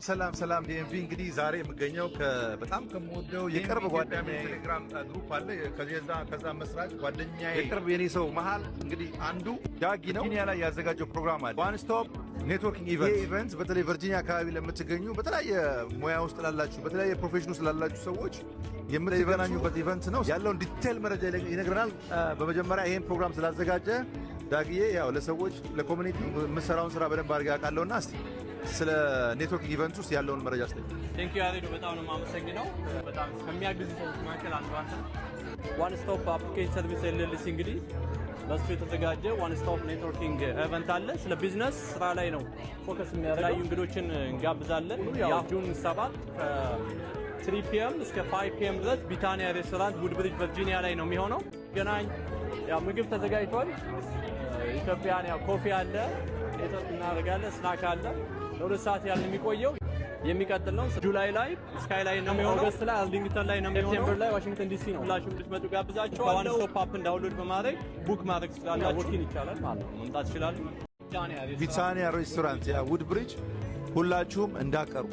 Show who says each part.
Speaker 1: ሰላም ዲኤምቪ እንግዲህ ዛሬ የምገኘው በጣም ከምወደው የቅርብ ጓደኛዬ ቴሌግራም ግሩፕ አለ ከዛ መስራች ጓደኛዬ የቅርብ የኔ ሰው መሃል እንግዲህ አንዱ ዳጊ ነው። ኬንያ ላይ ያዘጋጀው ፕሮግራም አለ ዋን ስቶፕ ኔትወርኪንግ ኢቨንት በተለይ ቨርጂኒያ አካባቢ ለምትገኙ በተለያየ ሙያ ውስጥ ላላችሁ በተለያየ ፕሮፌሽን ውስጥ ላላችሁ ሰዎች የምትገናኙበት ኢቨንት ነው። ያለውን ዲቴል መረጃ ይነግረናል። በመጀመሪያ ይሄን ፕሮግራም ስላዘጋጀ ዳጊዬ ያው ለሰዎች ለኮሚኒቲ የምትሰራውን ስራ በደንብ አድርጋ ያውቃለውና እስቲ ስለ ኔትወርክ ኢቨንት ውስጥ ያለውን መረጃ አስተያየት።
Speaker 2: ቴንክ ዩ አሬዶ በጣም ነው የማመሰግነው። በጣም ከሚያግዙ ሰዎች መካከል አንዱ አንተ ዋን ስቶፕ አፕሊኬሽን ሰርቪስ ኤልኤልሲ እንግዲህ በሱ የተዘጋጀ ዋን ስቶፕ ኔትወርኪንግ ኢቨንት አለ። ስለ ቢዝነስ ስራ ላይ ነው ፎከስ የሚያደርገው። እንግዶችን እንጋብዛለን። ያው ጁን 7 ከ3 ፒኤም እስከ 5 ፒኤም ድረስ ቢታኒያ ሬስቶራንት ውድብሪጅ ቨርጂኒያ ላይ ነው የሚሆነው። ገናኝ ያው ምግብ ተዘጋጅቷል። ኢትዮጵያን ያው ኮፊ አለ፣ ኔትወርክ እናደርጋለን፣ ስናክ አለ። ለሁለት ሰዓት ያህል የሚቆየው የሚቀጥል ነው። ጁላይ ላይ ስካይ ላይ ነው የሚሆነው። ኦገስት ላይ አርሊንግተን ላይ ነው የሚሆነው። ሴፕቴምበር ላይ ዋሽንግተን ዲሲ ነው። ሁላችሁም እንድትመጡ ጋብዛችሁ። ዋን ስቶፕ አፕን ዳውንሎድ በማድረግ ቡክ ማድረግ ትችላላችሁ። ወኪል ይቻላል ማለት ነው። መምጣት ይችላሉ።
Speaker 1: ቢታኒያ ሬስቶራንት ያ ውድብሪጅ ሁላችሁም እንዳቀሩ